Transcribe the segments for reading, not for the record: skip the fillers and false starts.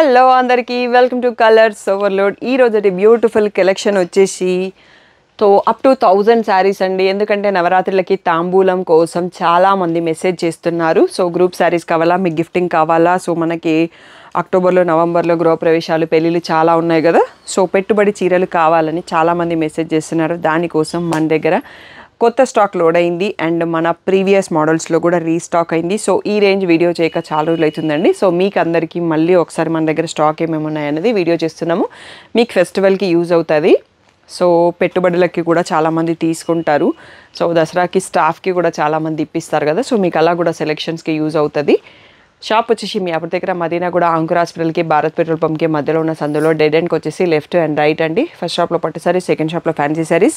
Hello అందరికీ welcome to colours overload. ఈ రోజు బ్యూటిఫుల్ కలెక్షన్ వచ్చేసి అప్ టు 1000 శారీస్ అండి. ఎందుకంటే నవరాత్రులకి తాంబూలం కోసం చాలామంది మెసేజ్ చేస్తున్నారు. గ్రూప్ శారీస్ కావాలా, మీకు గిఫ్టింగ్ కావాలా. మనకి అక్టోబర్లో నవంబర్లో గృహప్రవేశాలు పెళ్ళిళ్ళు చాలా ఉన్నాయి కదా. పెట్టుబడి చీరలు కావాలని చాలామంది మెసేజ్ చేస్తున్నారు. దానికోసం మన దగ్గర కొత్త స్టాక్ లోడ్ అయింది అండ్ మన ప్రీవియస్ మోడల్స్లో కూడా రీస్టాక్ అయింది. ఈ రేంజ్ వీడియో చేయక చాలా రోజులు అవుతుందండి. మీకు అందరికీ మళ్ళీ ఒకసారి మన దగ్గర స్టాక్ ఏమేమి ఉన్నాయనేది వీడియో చేస్తున్నాము. మీకు ఫెస్టివల్కి యూజ్ అవుతుంది. పెట్టుబడులకి కూడా చాలామంది తీసుకుంటారు. దసరాకి స్టాఫ్కి కూడా చాలామంది ఇప్పిస్తారు కదా. మీకు అలా కూడా సెలెక్షన్స్కి యూజ్ అవుతుంది. షాప్ వచ్చేసి మీ అప్పటి దగ్గర మదీనా కూడా అంకుర్ హాస్పిటల్కి భారత్ పెట్రోల్ పంప్కి మధ్యలో ఉన్న సందులో డెడ్ ఎండ్కి వచ్చేసి లెఫ్ట్ అండ్ రైట్ అండి. ఫస్ట్ షాప్లో పట్టు సారీస్, సెకండ్ షాప్లో ఫ్యాన్సీ సారీస్.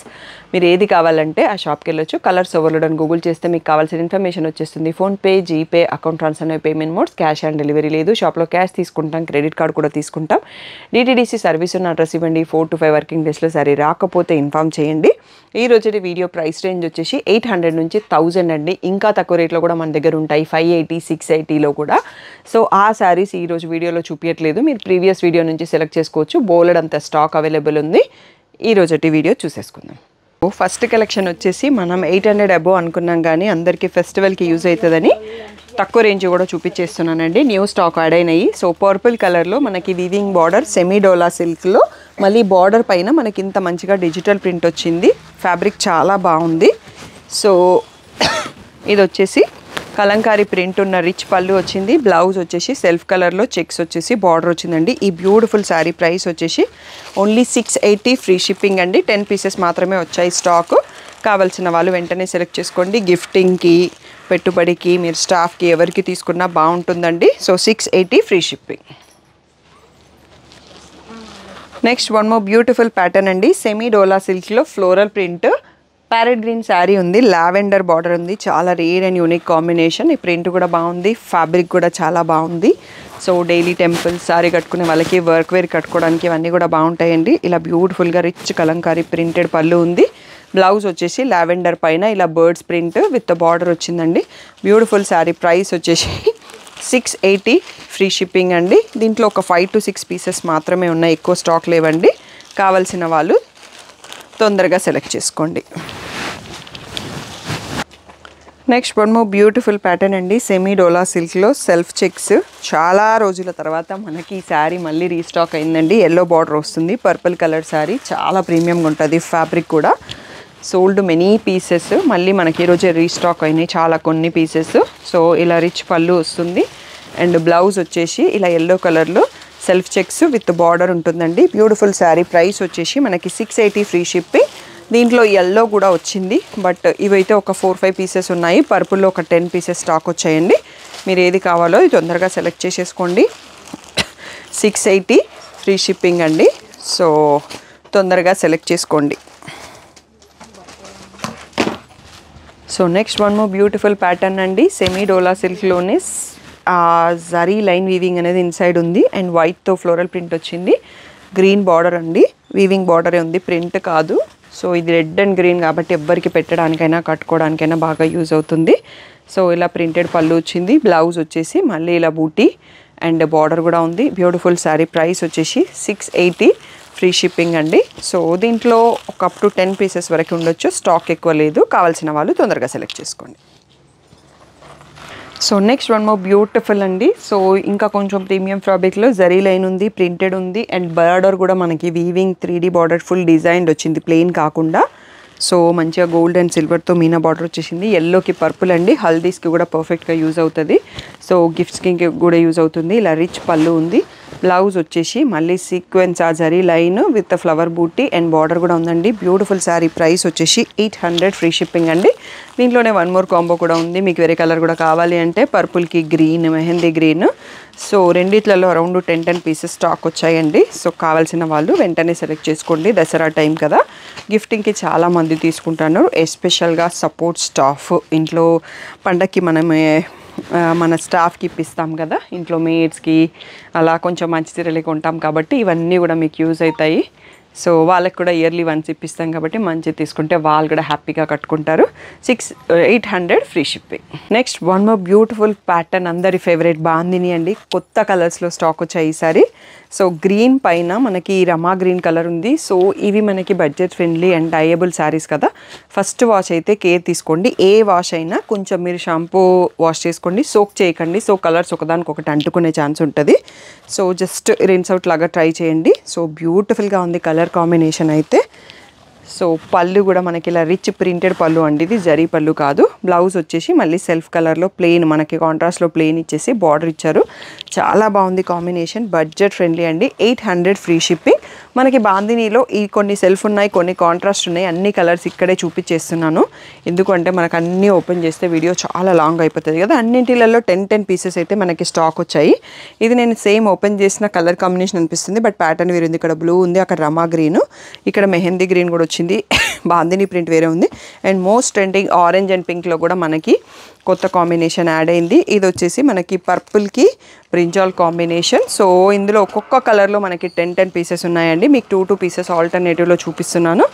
మీరు ఏది కావాలంటే ఆ షాప్కి వెళ్ళొచ్చు. కలర్స్ ఓవర్లోడ్ అని గూగుల్ చేస్తే మీకు కావాల్సిన ఇన్ఫర్మేషన్ వచ్చేస్తుంది. PhonePe, GPay, account transfer payment modes, cash on delivery లేదు. షాప్లో క్యాష్ తీసుకుంటాం, క్రెడిట్ కార్డ్ కూడా తీసుకుంటాం. డిటీడీసీ సర్వీస్ ఉన్న అడ్రస్ ఇవ్వండి. 4 to 5 వర్కింగ్ డేస్లో సరే రాకపోతే ఇన్ఫామ్ చేయండి. ఈ రోజు వీడియో ప్రైస్ రేంజ్ వచ్చేసి 800 నుంచి 1000 అండి. ఇంకా తక్కువ రేట్లో కూడా మన దగ్గర ఉంటాయి, 580, 680లో కూడా. ఆ శారీస్ ఈరోజు వీడియోలో చూపించట్లేదు. మీరు ప్రీవియస్ వీడియో నుంచి సెలెక్ట్ చేసుకోవచ్చు. బోలెడ్ అంత స్టాక్ అవైలబుల్ ఉంది. ఈ రోజు వీడియో చూసేసుకుందాం. ఫస్ట్ కలెక్షన్ వచ్చేసి మనం 800 అబోవ్ అనుకున్నాం, కానీ అందరికీ ఫెస్టివల్కి యూజ్ అవుతుందని తక్కువ రేంజ్ కూడా చూపించేస్తున్నానండి. న్యూ స్టాక్ యాడ్ అయినాయి. పర్పుల్ కలర్లో మనకి వీవింగ్ బార్డర్, సెమీ డోలా సిల్క్లో మళ్ళీ బార్డర్ పైన మనకి ఇంత మంచిగా డిజిటల్ ప్రింట్ వచ్చింది. ఫ్యాబ్రిక్ చాలా బాగుంది. ఇది వచ్చేసి కలంకారీ ప్రింట్ ఉన్న రిచ్ పళ్ళు వచ్చింది. బ్లౌజ్ వచ్చేసి సెల్ఫ్ కలర్లో చెక్స్ వచ్చేసి బార్డర్ వచ్చిందండి. ఈ బ్యూటిఫుల్ శారీ ప్రైస్ వచ్చేసి ఓన్లీ 680 ఫ్రీ షిప్పింగ్ అండి. 10 పీసెస్ మాత్రమే వచ్చాయి స్టాక్. కావాల్సిన వాళ్ళు వెంటనే సెలెక్ట్ చేసుకోండి. గిఫ్టింగ్కి, పెట్టుబడికి, మీరు స్టాఫ్కి ఎవరికి తీసుకున్నా బాగుంటుందండి. 680 free shipping. Next one more beautiful pattern అండి. సెమీ డోలా సిల్క్లో floral print, parrot green sari ఉంది, లావెండర్ బార్డర్ ఉంది. చాలా రేర్ అండ్ యూనిక్ కాంబినేషన్. ఈ ప్రింట్ కూడా బాగుంది, ఫ్యాబ్రిక్ కూడా చాలా బాగుంది. డైలీ టెంపుల్ శారీ కట్టుకునే వాళ్ళకి, వర్క్ వేర్ కట్టుకోవడానికి ఇవన్నీ కూడా బాగుంటాయండి. ఇలా బ్యూటిఫుల్గా రిచ్ కలంకారీ ప్రింటెడ్ పళ్ళు ఉంది. బ్లౌజ్ వచ్చేసి లావెండర్ పైన ఇలా బర్డ్స్ ప్రింట్ విత్ బార్డర్ వచ్చిందండి. బ్యూటిఫుల్ శారీ ప్రైస్ వచ్చేసి 680 ఫ్రీ షిప్పింగ్ అండి. దీంట్లో ఒక 5 to 6 పీసెస్ మాత్రమే ఉన్నాయి, ఎక్కువ స్టాక్ లేవండి. కావాల్సిన వాళ్ళు తొందరగా సెలెక్ట్ చేసుకోండి. Next one more beautiful pattern అండి. సెమీ డోలా సిల్క్లో సెల్ఫ్ చెక్స్. చాలా రోజుల తర్వాత మనకి ఈ శారీ మళ్ళీ రీస్టాక్ అయిందండి. ఎల్లో బార్డర్ వస్తుంది, పర్పుల్ కలర్ శారీ. చాలా ప్రీమియంగా ఉంటుంది. ఫ్యాబ్రిక్ కూడా సోల్డ్ మెనీ పీసెస్. మళ్ళీ మనకి ఈరోజే రీస్టాక్ అయినాయి చాలా కొన్ని పీసెస్. ఇలా రిచ్ పళ్ళు వస్తుంది అండ్ బ్లౌజ్ వచ్చేసి ఇలా ఎల్లో కలర్లో సెల్ఫ్ చెక్స్ విత్ బార్డర్ ఉంటుందండి. బ్యూటిఫుల్ శారీ ప్రైస్ వచ్చేసి మనకి 680 ఫ్రీ షిప్పింగ్. దీంట్లో ఎల్లో కూడా వచ్చింది, బట్ ఇవైతే ఒక 4-5 పీసెస్ ఉన్నాయి. పర్పుల్లో ఒక 10 పీసెస్ స్టాక్ వచ్చాయండి. మీరు ఏది కావాలో ఇది తొందరగా సెలెక్ట్ చేసేసుకోండి. 680 ఫ్రీ షిప్పింగ్ అండి. తొందరగా సెలెక్ట్ చేసుకోండి. Next one more beautiful pattern అండి. సెమీ డోలా సిల్క్లోనే జరీ లైన్ వీవింగ్ అనేది ఇన్సైడ్ ఉంది అండ్ వైట్తో ఫ్లోరల్ ప్రింట్ వచ్చింది. గ్రీన్ బార్డర్ అండి, వీవింగ్ బార్డరే ఉంది, ప్రింట్ కాదు. ఇది రెడ్ అండ్ గ్రీన్ కాబట్టి ఎవ్వరికి పెట్టడానికైనా కట్టుకోవడానికైనా బాగా యూజ్ అవుతుంది. ఇలా ప్రింటెడ్ పళ్ళు వచ్చింది. బ్లౌజ్ వచ్చేసి మళ్ళీ ఇలా బూటీ అండ్ బార్డర్ కూడా ఉంది. బ్యూటిఫుల్ శారీ ప్రైస్ వచ్చేసి 680 ఫ్రీ షిప్పింగ్ అండి. దీంట్లో ఒక అప్ టు 10 పీసెస్ వరకు ఉండొచ్చు. స్టాక్ ఎక్కువ లేదు. కావాల్సిన వాళ్ళు తొందరగా సెలెక్ట్ చేసుకోండి. నెక్స్ట్ వన్ మోర్ బ్యూటిఫుల్ అండి. ఇంకా కొంచెం ప్రీమియం ఫ్యాబ్రిక్లో జరీ లైన్ ఉంది, ప్రింటెడ్ ఉంది అండ్ బార్డర్ కూడా మనకి weaving 3D border full design వచ్చింది, ప్లెయిన్ కాకుండా. మంచిగా గోల్డ్ అండ్ సిల్వర్తో మీనా బార్డర్ వచ్చేసింది. ఎల్లోకి పర్పుల్ అండి. హల్దీస్కి కూడా పర్ఫెక్ట్గా యూజ్ అవుతుంది. గిఫ్ట్స్కి కూడా యూజ్ అవుతుంది. ఇలా రిచ్ పళ్ళు ఉంది. బ్లౌజ్ వచ్చేసి మళ్ళీ సీక్వెన్స్ ఆ zari line with flower buti and border కూడా ఉందండి. బ్యూటిఫుల్ శారీ ప్రైస్ వచ్చేసి 800 ఫ్రీ షిప్పింగ్ అండి. దీంట్లోనే వన్ మోర్ కాంబో కూడా ఉంది. మీకు వేరే కలర్ కూడా కావాలి అంటే పర్పుల్కి గ్రీన్, మెహందీ గ్రీన్. రెండిట్లలో అరౌండ్ 10 పీసెస్ స్టాక్ వచ్చాయండి. కావాల్సిన వాళ్ళు వెంటనే సెలెక్ట్ చేసుకోండి. దసరా టైం కదా, గిఫ్టింగ్కి చాలామంది తీసుకుంటున్నారు. ఎస్పెషల్గా సపోర్ట్ స్టాఫ్, ఇంట్లో పండగకి మన స్టాఫ్కి ఇప్పిస్తాం కదా, ఇంట్లో మేడ్స్కి అలా కొంచెం మంచి చీరలు కొంటాం కాబట్టి ఇవన్నీ కూడా మీకు యూజ్ అవుతాయి. సో వాళ్ళకి కూడా ఇయర్లీ వన్స్ ఇప్పిస్తాం కాబట్టి మంచి తీసుకుంటే వాళ్ళు కూడా హ్యాపీగా కట్టుకుంటారు. 800 free shipping. Next one more beautiful pattern, అందరి ఫేవరెట్ బాందిని అండి. కొత్త కలర్స్లో స్టాక్ వచ్చాయి ఈసారి. సో గ్రీన్ పైన మనకి రమా గ్రీన్ కలర్ ఉంది. సో ఇవి మనకి budget friendly and durable saris కదా. ఫస్ట్ వాష్ అయితే కేర్ తీసుకోండి. ఏ వాష్ అయినా కొంచెం మీరు షాంపూ వాష్ చేసుకోండి, సోక్ చేయకండి. సో కలర్స్ ఒకదానికొకటి అంటుకునే ఛాన్స్ ఉంటుంది. సో జస్ట్ రిన్స్ అవుట్ లాగా ట్రై చేయండి. సో బ్యూటిఫుల్గా ఉంది కలర్ కాంబినేషన్ అయితే. సో పళ్ళు కూడా మనకి ఇలా రిచ్ ప్రింటెడ్ పళ్ళు అండి, ఇది జరీ పళ్ళు కాదు. బ్లౌజ్ వచ్చేసి మళ్ళీ సెల్ఫ్ కలర్లో ప్లెయిన్, మనకి కాంట్రాస్ట్లో ప్లెయిన్ ఇచ్చేసి బార్డర్ ఇచ్చారు. చాలా బాగుంది కాంబినేషన్, బడ్జెట్ ఫ్రెండ్లీ అండి. 800 ఫ్రీ షిప్పింగ్. మనకి బాందినీలో ఈ కొన్ని సెల్ఫ్ ఉన్నాయి, కొన్ని కాంట్రాస్ట్ ఉన్నాయి. అన్ని కలర్స్ ఇక్కడే చూపించేస్తున్నాను, ఎందుకంటే మనకు అన్నీ ఓపెన్ చేస్తే వీడియో చాలా లాంగ్ అయిపోతుంది కదా. అన్నింటిలలో 10 పీసెస్ అయితే మనకి స్టాక్ వచ్చాయి. ఇది నేను సేమ్ ఓపెన్ చేసిన కలర్ కాంబినేషన్ అనిపిస్తుంది, బట్ ప్యాటర్న్ వేరే ఉంది. ఇక్కడ బ్లూ ఉంది, అక్కడ రమా గ్రీన్, ఇక్కడ మెహందీ గ్రీన్ కూడా వచ్చింది. బాందిని ప్రింట్ వేరే ఉంది. And most trending orange and పింక్లో కూడా మనకి కొత్త కాంబినేషన్ యాడ్ అయింది. ఇది వచ్చేసి మనకి పర్పుల్కి బ్రింజాల్ కాంబినేషన్. సో ఇందులో ఒక్కొక్క కలర్లో మనకి 10 పీసెస్ ఉన్నాయండి. మీకు 2 పీసెస్ ఆల్టర్నేటివ్లో చూపిస్తున్నాను.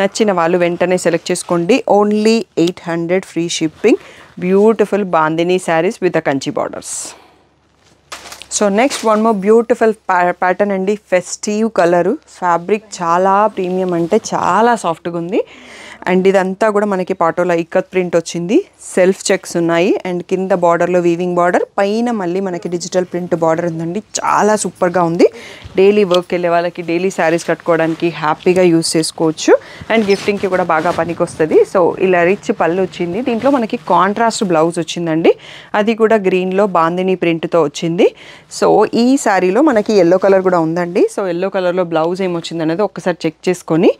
నచ్చిన వాళ్ళు వెంటనే సెలెక్ట్ చేసుకోండి. Only 800 free shipping. Beautiful bandhani saris with the Kanchi borders. So next one more beautiful pattern అండి. ఫెస్టివ్ కలరు, ఫ్యాబ్రిక్ చాలా ప్రీమియం, అంటే చాలా సాఫ్ట్గా ఉంది. అండ్ ఇదంతా కూడా మనకి పాటోలో ఇక్కత్ ప్రింట్ వచ్చింది. సెల్ఫ్ చెక్స్ ఉన్నాయి. అండ్ కింద బార్డర్లో వీవింగ్ బార్డర్, పైన మళ్ళీ మనకి డిజిటల్ ప్రింట్ బార్డర్ ఉందండి. చాలా సూపర్గా ఉంది. డైలీ వర్క్ వెళ్ళే వాళ్ళకి, డైలీ శారీస్ కట్టుకోవడానికి హ్యాపీగా యూస్ చేసుకోవచ్చు. అండ్ గిఫ్టింగ్కి కూడా బాగా పనికి వస్తుంది. సో ఇలా రిచ్ పళ్ళు వచ్చింది. దీంట్లో మనకి కాంట్రాస్ట్ బ్లౌజ్ వచ్చిందండి, అది కూడా గ్రీన్లో బాందిని ప్రింట్తో వచ్చింది. సో ఈ శారీలో మనకి ఎల్లో కలర్ కూడా ఉందండి. సో ఎల్లో కలర్లో బ్లౌజ్ ఏమొచ్చింది అనేది ఒక్కసారి చెక్ చేసుకొని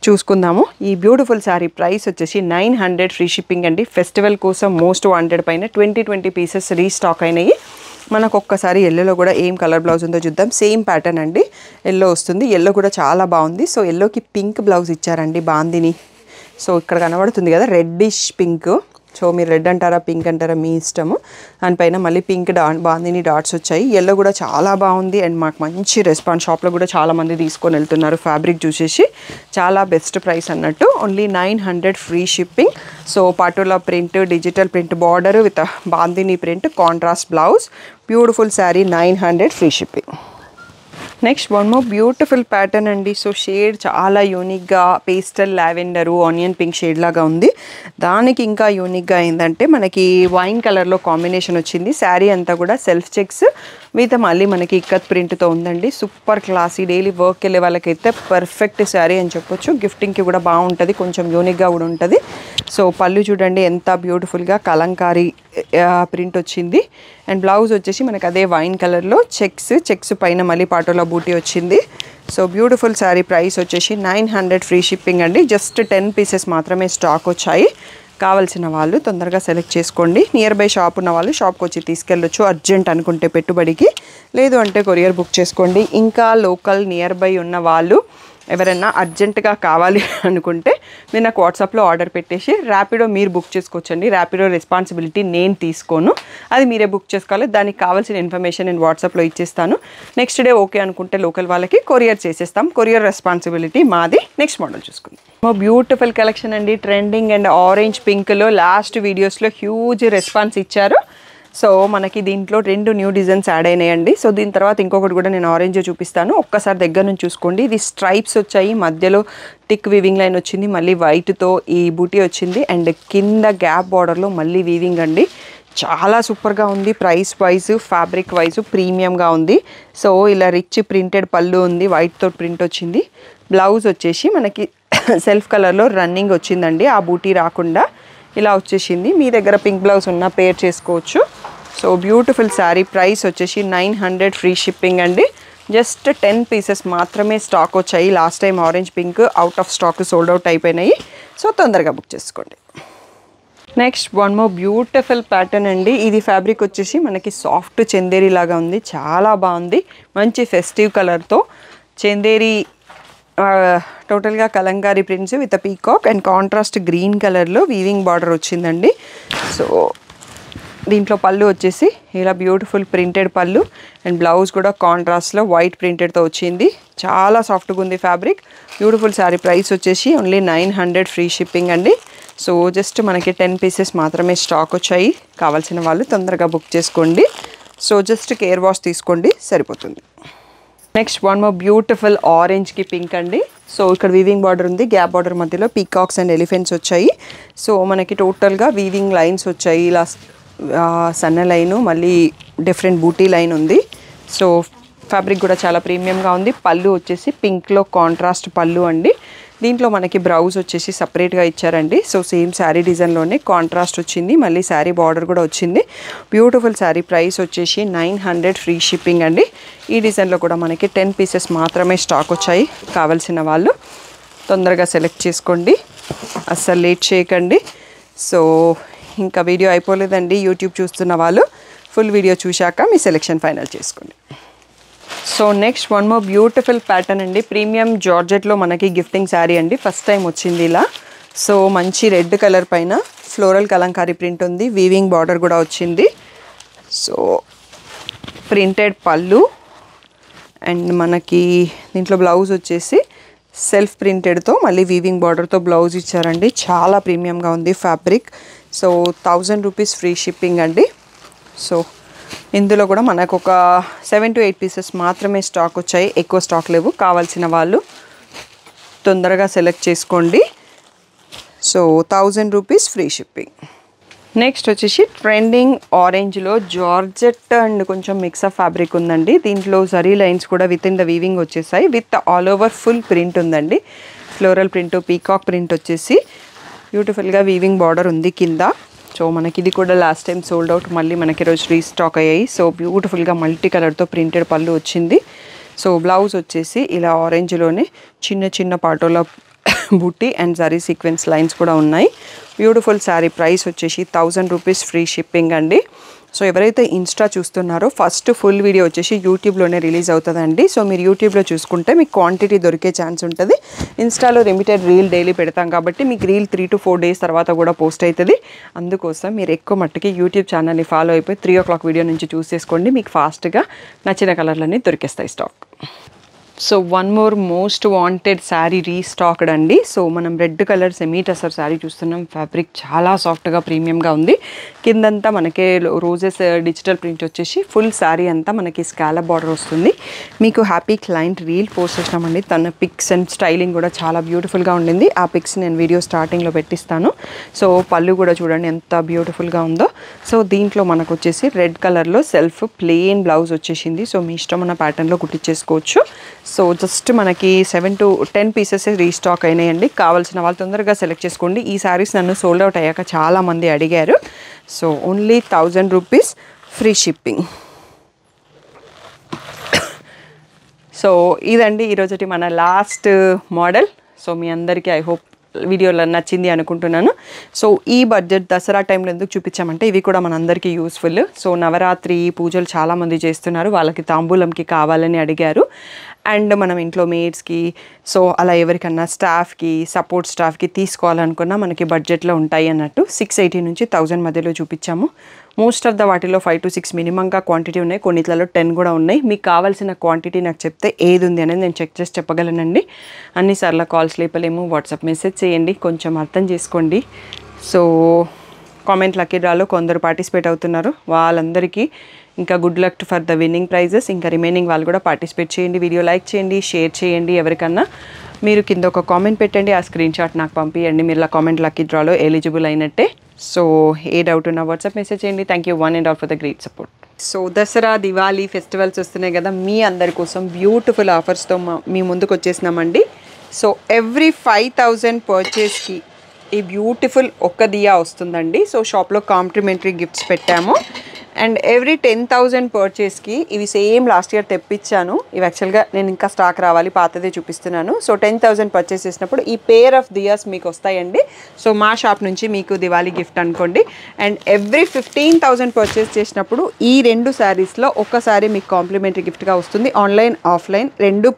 చూసుకుందాము. ఈ బ్యూటిఫుల్ శారీ ప్రైస్ వచ్చేసి 900 ఫ్రీ షిప్పింగ్ అండి. ఫెస్టివల్ కోసం మోస్ట్ వాంటెడ్ పైన 20 పీసెస్ రీస్టాక్ అయినాయి. మనకు ఒక్కసారి ఎల్లోలో కూడా ఏం కలర్ బ్లౌజ్ ఉందో చూద్దాం. సేమ్ ప్యాటర్న్ అండి, ఎల్లో వస్తుంది. ఎల్లో కూడా చాలా బాగుంది. సో ఎల్లోకి పింక్ బ్లౌజ్ ఇచ్చారండి బాందిని. సో ఇక్కడ కనబడుతుంది కదా రెడ్డిష్ పింక్. సో మీరు రెడ్ అంటారా పింక్ అంటారా మీ ఇష్టము. దానిపైన మళ్ళీ పింక్ బాందిని డాట్స్ వచ్చాయి. ఎల్లో కూడా చాలా బాగుంది. అండ్ మాకు మంచి రెస్పాన్స్, షాప్లో కూడా చాలామంది తీసుకొని వెళ్తున్నారు. ఫ్యాబ్రిక్ చూసేసి చాలా బెస్ట్ ప్రైస్ అన్నట్టు. Only 900 free shipping. So patola print, digital print border with bandhani print, contrast blouse, beautiful sari, 900 free shipping. Next one more beautiful pattern అండి. సో షేడ్ చాలా యూనిక్గా pastel lavender onion pink shade లాగా ఉంది. దానికి ఇంకా యూనిక్గా ఏంటంటే మనకి వైన్ కలర్లో కాంబినేషన్ వచ్చింది. శారీ అంతా కూడా సెల్ఫ్ చెక్స్ విత్ మళ్ళీ మనకి ఇక్కత్ ప్రింట్తో ఉందండి. సూపర్ క్లాసీ, డైలీ వర్క్ వెళ్ళే వాళ్ళకైతే పర్ఫెక్ట్ శారీ అని చెప్పొచ్చు. గిఫ్టింగ్కి కూడా బాగుంటుంది, కొంచెం యూనిక్గా కూడా ఉంటుంది. సో పళ్ళు చూడండి ఎంత బ్యూటిఫుల్గా కలంకారీ ప్రింట్ వచ్చింది. అండ్ బ్లౌజ్ వచ్చేసి మనకి అదే వైన్ కలర్లో చెక్స్ పైన మళ్ళీ పాటోలో బూటీ వచ్చింది. సో బ్యూటిఫుల్ శారీ ప్రైస్ వచ్చేసి 900 ఫ్రీ షిప్పింగ్ అండి. జస్ట్ 10 పీసెస్ మాత్రమే స్టాక్ వచ్చాయి. కావాల్సిన వాళ్ళు తొందరగా సెలెక్ట్ చేసుకోండి. నియర్ బై షాప్ ఉన్న వాళ్ళు షాప్కి వచ్చి తీసుకెళ్ళొచ్చు అర్జెంట్ అనుకుంటే పెట్టుబడికి, లేదు అంటే కొరియర్ బుక్ చేసుకోండి. ఇంకా లోకల్ నియర్ బై ఉన్న వాళ్ళు ఎవరైనా అర్జెంటుగా కావాలి అనుకుంటే మీరు నాకు వాట్సాప్లో ఆర్డర్ పెట్టేసి ర్యాపిడో మీరు బుక్ చేసుకోవచ్చండి. ర్యాపిడో రెస్పాన్సిబిలిటీ నేను తీసుకోను, అది మీరే బుక్ చేసుకోవాలి. దానికి కావాల్సిన ఇన్ఫర్మేషన్ నేను వాట్సాప్లో ఇచ్చేస్తాను. నెక్స్ట్ డే ఓకే అనుకుంటే లోకల్ వాళ్ళకి కొరియర్ చేసేస్తాం. కొరియర్ రెస్పాన్సిబిలిటీ మాది. నెక్స్ట్ మోడల్ చూసుకుందాం. బ్యూటిఫుల్ కలెక్షన్ అండి. ట్రెండింగ్ అండ్ ఆరెంజ్ పింక్లో లాస్ట్ వీడియోస్లో హ్యూజ్ రెస్పాన్స్ ఇచ్చారు. సో మనకి దీంట్లో 2 న్యూ డిజైన్స్ యాడ్ అయినాయండి. సో దీని తర్వాత ఇంకొకటి కూడా నేను ఆరెంజ్ చూపిస్తాను, ఒక్కసారి దగ్గర నుంచి చూసుకోండి. ఇది స్ట్రైప్స్ వచ్చాయి, మధ్యలో టిక్ వీవింగ్ లైన్ వచ్చింది, మళ్ళీ వైట్తో ఈ బూటీ వచ్చింది. అండ్ కింద గ్యాప్ బార్డర్లో మళ్ళీ వీవింగ్ అండి. చాలా సూపర్గా ఉంది. ప్రైస్ వైజ్, ఫ్యాబ్రిక్ వైజ్ ప్రీమియంగా ఉంది. సో ఇలా రిచ్ ప్రింటెడ్ పళ్ళు ఉంది, వైట్తో ప్రింట్ వచ్చింది. బ్లౌజ్ వచ్చేసి మనకి సెల్ఫ్ కలర్లో రన్నింగ్ వచ్చిందండి, ఆ బూటీ రాకుండా ఇలా వచ్చేసింది. మీ దగ్గర పింక్ బ్లౌజ్ ఉన్న పేర్ చేసుకోవచ్చు. సో బ్యూటిఫుల్ శారీ ప్రైస్ వచ్చేసి 900 ఫ్రీ షిప్పింగ్ అండి. జస్ట్ 10 పీసెస్ మాత్రమే స్టాక్ వచ్చాయి. Last time orange pink out of stock, sold out అయిపోయినాయి. సో తొందరగా బుక్ చేసుకోండి. Next one more beautiful pattern అండి. ఇది ఫ్యాబ్రిక్ వచ్చేసి మనకి సాఫ్ట్ చందేరి లాగా ఉంది, చాలా బాగుంది. మంచి ఫెస్టివ్ కలర్తో చందేరి, టోటల్గా Kalamkari prints with peacock and contrast green కలర్లో వీవింగ్ బార్డర్ వచ్చిందండి. సో దీంట్లో పళ్ళు వచ్చేసి ఇలా బ్యూటిఫుల్ ప్రింటెడ్ పళ్ళు అండ్ బ్లౌజ్ కూడా కాంట్రాస్ట్లో వైట్ ప్రింటెడ్తో వచ్చింది. చాలా సాఫ్ట్గా ఉంది ఫ్యాబ్రిక్. బ్యూటిఫుల్ శారీ. ప్రైస్ వచ్చేసి ఓన్లీ 900 ఫ్రీ షిప్పింగ్ అండి. సో జస్ట్ మనకి 10 పీసెస్ మాత్రమే స్టాక్ వచ్చాయి. కావాల్సిన వాళ్ళు తొందరగా బుక్ చేసుకోండి. సో జస్ట్ కేర్ వాష్ తీసుకోండి సరిపోతుంది. నెక్స్ట్ వన్ మోర్ బ్యూటిఫుల్ ఆరెంజ్కి పింక్ అండి. సో ఇక్కడ వీవింగ్ బార్డర్ ఉంది, గ్యాప్ బార్డర్ మధ్యలో పీకాక్స్ అండ్ ఎలిఫెంట్స్ వచ్చాయి. సో మనకి టోటల్గా వీవింగ్ లైన్స్ వచ్చాయి. ఇలా సన్న లైను, మళ్ళీ డిఫరెంట్ బూటీ లైన్ ఉంది. సో ఫ్యాబ్రిక్ కూడా చాలా ప్రీమియంగా ఉంది. పళ్ళు వచ్చేసి పింక్లో కాంట్రాస్ట్ పళ్ళు అండి. దీంట్లో మనకి బ్లౌజ్ వచ్చేసి సపరేట్గా ఇచ్చారండి. సో సేమ్ శారీ డిజైన్లోనే కాంట్రాస్ట్ వచ్చింది, మళ్ళీ శారీ బార్డర్ కూడా వచ్చింది. బ్యూటిఫుల్ శారీ. ప్రైస్ వచ్చేసి 900 ఫ్రీ షిప్పింగ్ అండి. ఈ డిజైన్లో కూడా మనకి 10 పీసెస్ మాత్రమే స్టాక్ వచ్చాయి. కావాల్సిన వాళ్ళు తొందరగా సెలెక్ట్ చేసుకోండి, అస్సలు లేట్ చేయకండి. సో ఇంకా వీడియో అయిపోలేదండి. యూట్యూబ్ చూస్తున్న వాళ్ళు ఫుల్ వీడియో చూశాక మీ సెలెక్షన్ ఫైనల్ చేసుకోండి. So next one more beautiful pattern అండి. ప్రీమియం జార్జెట్లో మనకి గిఫ్టింగ్ శారీ అండి. ఫస్ట్ టైం వచ్చింది ఇలా. సో మంచి రెడ్ కలర్ పైన ఫ్లోరల్ కలంకారీ ప్రింట్ ఉంది, వీవింగ్ బార్డర్ కూడా వచ్చింది. సో ప్రింటెడ్ పళ్ళు అండ్ మనకి దీంట్లో బ్లౌజ్ వచ్చేసి సెల్ఫ్ ప్రింటెడ్తో మళ్ళీ వీవింగ్ బార్డర్తో బ్లౌజ్ ఇచ్చారండి. చాలా ప్రీమియంగా ఉంది fabric. So 1000 rupees free shipping అండి. సో ఇందులో కూడా మనకు ఒక 7 to 8 పీసెస్ మాత్రమే స్టాక్ వచ్చాయి. ఎక్కువ స్టాక్ లేవు. కావాల్సిన వాళ్ళు తొందరగా సెలెక్ట్ చేసుకోండి. So 1000 rupees free shipping. Next వచ్చేసి ట్రెండింగ్ ఆరెంజ్లో జార్జెట్ అండ్ కొంచెం మిక్సప్ ఫ్యాబ్రిక్ ఉందండి. దీంట్లో జరీ లైన్స్ కూడా విత్ ఇన్ ద వీవింగ్ వచ్చేసాయి. With all over full print ఉందండి. ఫ్లోరల్ ప్రింట్, పీకాక్ ప్రింట్ వచ్చేసి బ్యూటిఫుల్గా వీవింగ్ బార్డర్ ఉంది కింద. సో మనకి ఇది కూడా లాస్ట్ టైం సోల్డ్ అవుట్, మళ్ళీ మనకి ఈరోజు రీస్టాక్ అయ్యాయి. సో బ్యూటిఫుల్గా మల్టీ కలర్తో ప్రింటెడ్ పళ్ళు వచ్చింది. సో బ్లౌజ్ వచ్చేసి ఇలా ఆరెంజ్లోనే చిన్న చిన్న పాటోల బుట్టి అండ్ జరీ సీక్వెన్స్ లైన్స్ కూడా ఉన్నాయి. బ్యూటిఫుల్ శారీ. ప్రైస్ వచ్చేసి 1000 రూపీస్ ఫ్రీ షిప్పింగ్ అండి. సో ఎవరైతే ఇన్స్టా చూస్తున్నారో ఫస్ట్ ఫుల్ వీడియో వచ్చేసి యూట్యూబ్లోనే రిలీజ్ అవుతుందండి. సో మీరు యూట్యూబ్లో చూసుకుంటే మీకు క్వాంటిటీ దొరికే ఛాన్స్ ఉంటుంది. ఇన్స్టాలో లిమిటెడ్ రీల్ డైలీ పెడతాం కాబట్టి మీకు రీల్ 3 to 4 డేస్ తర్వాత కూడా పోస్ట్ అవుతుంది. అందుకోసం మీరు ఎక్కువ మట్టుకి యూట్యూబ్ ఛానల్ని ఫాలో అయిపోయి 3 o'clock వీడియో నుంచి చూసేసుకోండి. మీకు ఫాస్ట్గా నచ్చిన కలర్లన్నీ దొరికేస్తాయి stock. So one more most wanted sari restocked అండి. సో మనం red colour semi tussar sari చూస్తున్నాం. ఫ్యాబ్రిక్ చాలా సాఫ్ట్గా ప్రీమియంగా ఉంది. కిందంతా మనకి రోజెస్ డిజిటల్ ప్రింట్ వచ్చేసి ఫుల్ శారీ అంతా మనకి స్కాలప్ బార్డర్ వస్తుంది. మీకు హ్యాపీ క్లయింట్ రీల్ పోస్ట్ చేసినామండి. తన పిక్స్ అండ్ స్టైలింగ్ కూడా చాలా బ్యూటిఫుల్గా ఉండింది. ఆ పిక్స్ నేను వీడియో స్టార్టింగ్లో పెట్టిస్తాను. సో పళ్ళు కూడా చూడండి ఎంత బ్యూటిఫుల్గా ఉందో. సో దీంట్లో మనకు వచ్చేసి రెడ్ కలర్లో సెల్ఫ్ ప్లెయిన్ బ్లౌజ్ వచ్చేసింది. సో మీ ఇష్టం ఉన్న ప్యాటర్న్లో కుట్టించేసుకోవచ్చు. సో జస్ట్ మనకి 7 to 10 పీసెస్ రీస్టాక్ అయినాయండి. కావాల్సిన వాళ్ళు తొందరగా సెలెక్ట్ చేసుకోండి. ఈ శారీస్ నన్ను సోల్డ్ అవుట్ అయ్యాక చాలామంది అడిగారు. So only 1000 rupees free shipping. So ఇదండి ఈరోజుటి మన లాస్ట్ మోడల్. సో మీ అందరికీ ఐ హోప్ వీడియోలో నచ్చింది అనుకుంటున్నాను. సో ఈ బడ్జెట్ దసరా టైంలో ఎందుకు చూపించామంటే ఇవి కూడా మనందరికీ యూస్ఫుల్. సో నవరాత్రి పూజలు చాలామంది చేస్తున్నారు, వాళ్ళకి తాంబూలంకి కావాలని అడిగారు. అండ్ మనం ఇంట్లో మేడ్స్కి సో అలా ఎవరికన్నా స్టాఫ్కి సపోర్ట్ స్టాఫ్కి తీసుకోవాలనుకున్నా మనకి బడ్జెట్లో ఉంటాయి అన్నట్టు 680 నుంచి 1000 మధ్యలో చూపించాము. మోస్ట్ ఆఫ్ ద వాటిలో 5 to 6 మినిమంగా క్వాంటిటీ ఉన్నాయి. కొన్నిట్లలో 10 కూడా ఉన్నాయి. మీకు కావాల్సిన క్వాంటిటీ నాకు చెప్తే ఏది ఉంది అనేది నేను చెక్ చేసి చెప్పగలనండి. అన్నిసార్లు కాల్స్ లేపలేము. వాట్సాప్ మెసేజ్ చేయండి, కొంచెం అర్థం చేసుకోండి. సో కామెంట్ లక్కీ డ్రాలో కొందరు పార్టిసిపేట్ అవుతున్నారు. వాళ్ళందరికీ ఇంకా good luck for the winning prizes. ఇంకా రిమైనింగ్ వాళ్ళు కూడా పార్టిసిపేట్ చేయండి. వీడియో లైక్ చేయండి, షేర్ చేయండి. ఎవరికన్నా మీరు కింద ఒక కామెంట్ పెట్టండి, ఆ స్క్రీన్ షాట్ నాకు పంపించండి. మీరు కామెంట్ లక్కీ డ్రాలో ఎలిజిబుల్ అయినట్టే. సో ఏ డౌట్ ఉన్నా వాట్సాప్ మెసేజ్ చేయండి. Thank you one and all for the great support. So Dasara, Diwali festivals వస్తున్నాయి కదా, మీ అందరి కోసం బ్యూటిఫుల్ ఆఫర్స్తో మీ ముందుకు వచ్చేసినామండి. సో ఎవ్రీ 5000 పర్చేస్కి ఈ బ్యూటిఫుల్ ఒక్క దియా వస్తుందండి. సో షాప్లో కాంప్లిమెంటరీ గిఫ్ట్స్ పెట్టాము. అండ్ ఎవ్రీ 10,000 పర్చేస్కి ఇవి సేమ్ లాస్ట్ ఇయర్ తెప్పించాను. ఇవి యాక్చువల్గా నేను ఇంకా స్టాక్ రావాలి, పాతదే చూపిస్తున్నాను. సో 10,000 పర్చేస్ చేసినప్పుడు ఈ పేర్ ఆఫ్ దియాస్ మీకు వస్తాయండి. సో మా షాప్ నుంచి మీకు దివాళీ గిఫ్ట్ అనుకోండి. అండ్ ఎవ్రీ 15,000 పర్చేస్ చేసినప్పుడు ఈ 2 శారీస్లో ఒక శారీ మీకు కాంప్లిమెంటరీ గిఫ్ట్గా వస్తుంది. ఆన్లైన్, ఆఫ్లైన్ 2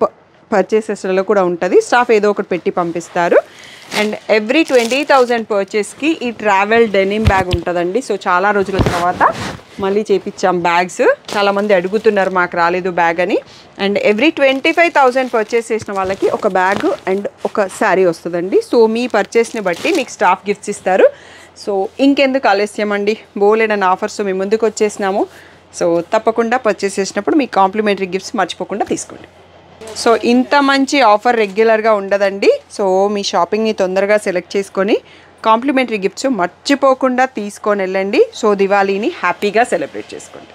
పర్చేసెస్లో కూడా ఉంటుంది. స్టాఫ్ ఏదో ఒకటి పెట్టి పంపిస్తారు. అండ్ ఎవ్రీ 20,000 పర్చేస్కి ఈ ట్రావెల్ డెనిమ్ బ్యాగ్ ఉంటుందండి. సో చాలా రోజుల తర్వాత మళ్ళీ చేపించాం బ్యాగ్స్. చాలామంది అడుగుతున్నారు మాకు రాలేదు బ్యాగ్ అని. అండ్ ఎవ్రీ 25,000 పర్చేస్ చేసిన వాళ్ళకి ఒక బ్యాగ్ అండ్ ఒక శారీ వస్తుందండి. సో మీ పర్చేస్ని బట్టి మీకు స్టాఫ్ గిఫ్ట్స్ ఇస్తారు. సో ఇంకెందుకు ఆలస్యం అండి, బోలెడన్ ఆఫర్స్ మీ ముందుకు వచ్చేసినాము. సో తప్పకుండా పర్చేస్ చేసినప్పుడు మీ కాంప్లిమెంటరీ గిఫ్ట్స్ మర్చిపోకుండా తీసుకోండి. సో ఇంత మంచి ఆఫర్ రెగ్యులర్గా ఉండదండి. సో మీ షాపింగ్ని తొందరగా సెలెక్ట్ చేసుకొని కాంప్లిమెంటరీ గిఫ్ట్స్ మర్చిపోకుండా తీసుకొని వెళ్ళండి. సో దివాళీని హ్యాపీగా సెలబ్రేట్ చేసుకోండి.